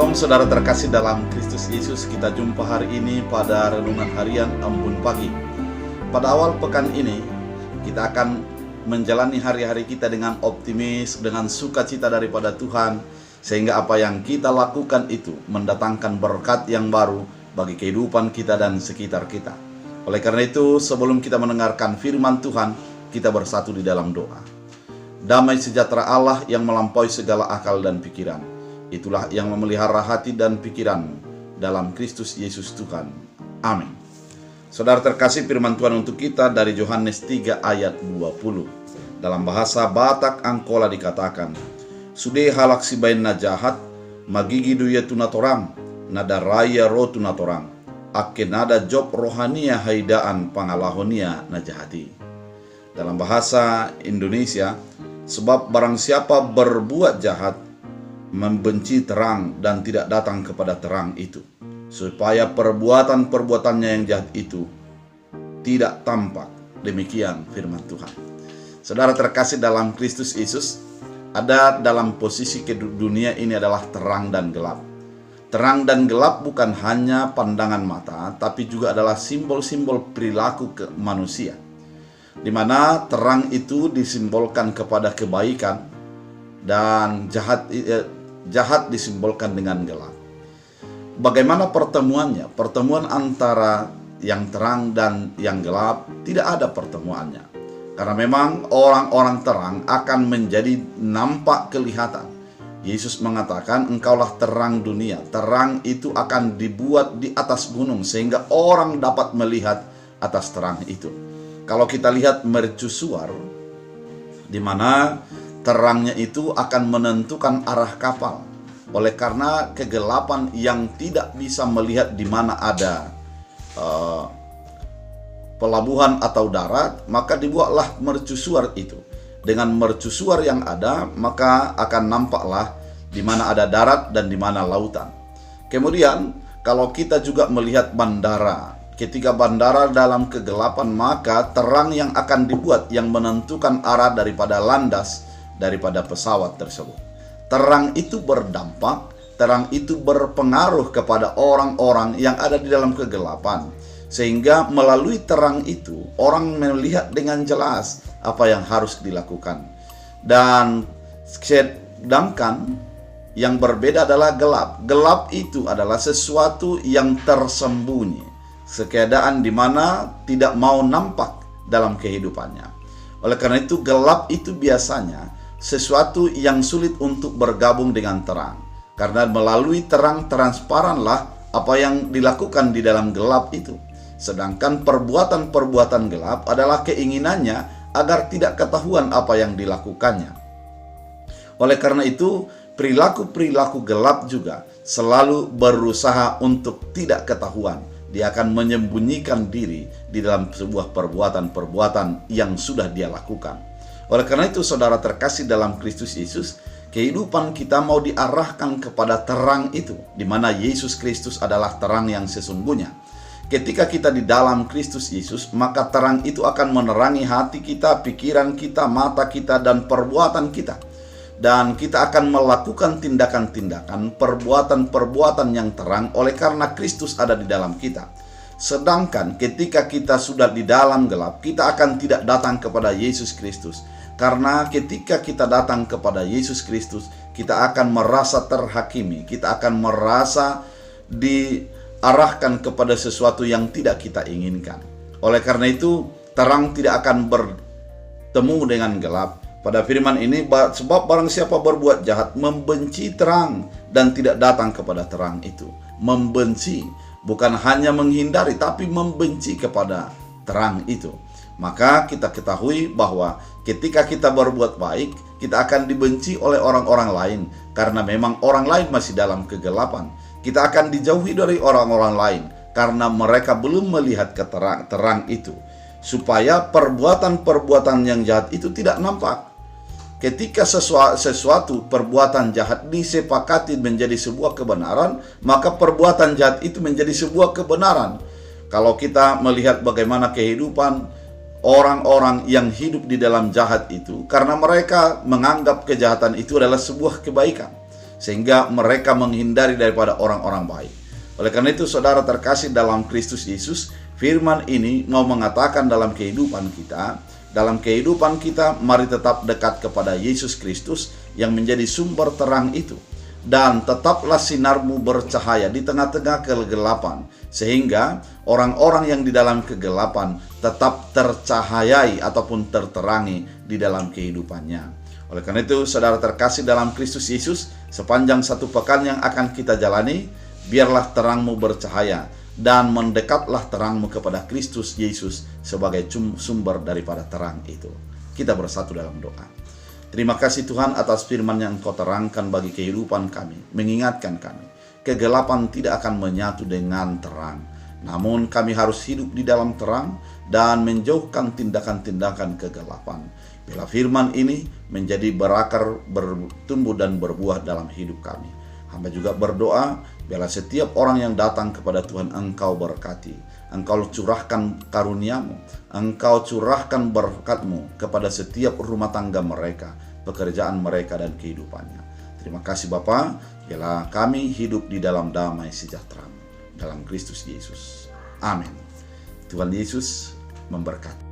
Shalom saudara terkasih dalam Kristus Yesus. Kita jumpa hari ini pada renungan harian Embun Pagi. Pada awal pekan ini kita akan menjalani hari-hari kita dengan optimis, dengan sukacita daripada Tuhan, sehingga apa yang kita lakukan itu mendatangkan berkat yang baru bagi kehidupan kita dan sekitar kita. Oleh karena itu, sebelum kita mendengarkan firman Tuhan, kita bersatu di dalam doa. Damai sejahtera Allah yang melampaui segala akal dan pikiran, itulah yang memelihara hati dan pikiranmu dalam Kristus Yesus Tuhan. Amin. Saudara terkasih, firman Tuhan untuk kita dari Yohanes 3 ayat 20. Dalam bahasa Batak Angkola dikatakan, Sude halak si bain na jahat, magigi duya tunatorang, nada raya ro tunatorang, akin nada job rohania haidaan pangalahonia na jahati. Dalam bahasa Indonesia, sebab barang siapa berbuat jahat, membenci terang dan tidak datang kepada terang itu, supaya perbuatan-perbuatannya yang jahat itu tidak tampak. Demikian firman Tuhan. Saudara terkasih dalam Kristus Yesus, ada dalam posisi ke dunia ini adalah terang dan gelap. Terang dan gelap bukan hanya pandangan mata, tapi juga adalah simbol-simbol perilaku manusia, di mana terang itu disimbolkan kepada kebaikan dan jahat disimbolkan dengan gelap. Bagaimana pertemuannya? Pertemuan antara yang terang dan yang gelap tidak ada pertemuannya. Karena memang orang-orang terang akan menjadi nampak kelihatan. Yesus mengatakan, engkaulah terang dunia. Terang itu akan dibuat di atas gunung sehingga orang dapat melihat atas terang itu. Kalau kita lihat mercusuar, di mana terangnya itu akan menentukan arah kapal. Oleh karena kegelapan yang tidak bisa melihat di mana ada pelabuhan atau darat, maka dibuatlah mercusuar itu. Dengan mercusuar yang ada, maka akan nampaklah di mana ada darat dan di mana lautan. Kemudian kalau kita juga melihat bandara, ketika bandara dalam kegelapan, maka terang yang akan dibuat yang menentukan arah daripada landas daripada pesawat tersebut. Terang itu berdampak, terang itu berpengaruh kepada orang-orang yang ada di dalam kegelapan, sehingga melalui terang itu orang melihat dengan jelas apa yang harus dilakukan. Dan sedangkan yang berbeda adalah gelap. Gelap itu adalah sesuatu yang tersembunyi, keadaan di mana tidak mau nampak dalam kehidupannya. Oleh karena itu, gelap itu biasanya sesuatu yang sulit untuk bergabung dengan terang, karena melalui terang transparanlah apa yang dilakukan di dalam gelap itu. Sedangkan perbuatan-perbuatan gelap adalah keinginannya agar tidak ketahuan apa yang dilakukannya. Oleh karena itu, perilaku-perilaku gelap juga selalu berusaha untuk tidak ketahuan. Dia akan menyembunyikan diri di dalam sebuah perbuatan-perbuatan yang sudah dia lakukan. Oleh karena itu, saudara terkasih dalam Kristus Yesus, kehidupan kita mau diarahkan kepada terang itu, di mana Yesus Kristus adalah terang yang sesungguhnya. Ketika kita di dalam Kristus Yesus, maka terang itu akan menerangi hati kita, pikiran kita, mata kita, dan perbuatan kita. Dan kita akan melakukan tindakan-tindakan, perbuatan-perbuatan yang terang oleh karena Kristus ada di dalam kita. Sedangkan ketika kita sudah di dalam gelap, kita akan tidak datang kepada Yesus Kristus. Karena ketika kita datang kepada Yesus Kristus, kita akan merasa terhakimi, kita akan merasa diarahkan kepada sesuatu yang tidak kita inginkan. Oleh karena itu, terang tidak akan bertemu dengan gelap. Pada firman ini, sebab barang siapa berbuat jahat, membenci terang dan tidak datang kepada terang itu. Membenci, bukan hanya menghindari, tapi membenci kepada terang itu. Maka kita ketahui bahwa ketika kita berbuat baik, kita akan dibenci oleh orang-orang lain, karena memang orang lain masih dalam kegelapan. Kita akan dijauhi dari orang-orang lain, karena mereka belum melihat terang itu, supaya perbuatan-perbuatan yang jahat itu tidak nampak. Ketika sesuatu perbuatan jahat disepakati menjadi sebuah kebenaran, maka perbuatan jahat itu menjadi sebuah kebenaran. Kalau kita melihat bagaimana kehidupan orang-orang yang hidup di dalam jahat itu, karena mereka menganggap kejahatan itu adalah sebuah kebaikan. sehingga mereka menghindari daripada orang-orang baik. Oleh karena itu, saudara terkasih dalam Kristus Yesus, firman ini mau mengatakan dalam kehidupan kita, mari tetap dekat kepada Yesus Kristus yang menjadi sumber terang itu. Dan tetaplah sinarmu bercahaya di tengah-tengah kegelapan, sehingga orang-orang yang di dalam kegelapan tetap tercahayai ataupun terterangi di dalam kehidupannya. Oleh karena itu, saudara terkasih dalam Kristus Yesus, sepanjang satu pekan yang akan kita jalani, biarlah terangmu bercahaya dan mendekatlah terangmu kepada Kristus Yesus sebagai sumber daripada terang itu. Kita bersatu dalam doa. Terima kasih Tuhan atas firman yang Engkau terangkan bagi kehidupan kami, mengingatkan kami, kegelapan tidak akan menyatu dengan terang. Namun kami harus hidup di dalam terang dan menjauhkan tindakan-tindakan kegelapan. Bila firman ini menjadi berakar, bertumbuh dan berbuah dalam hidup kami. Hamba juga berdoa, biarlah setiap orang yang datang kepada Tuhan Engkau berkati. Engkau curahkan karuniamu, Engkau curahkan berkat-Mu kepada setiap rumah tangga mereka, pekerjaan mereka dan kehidupannya. Terima kasih Bapa, biarlah kami hidup di dalam damai sejahtera dalam Kristus Yesus. Amin. Tuhan Yesus memberkati.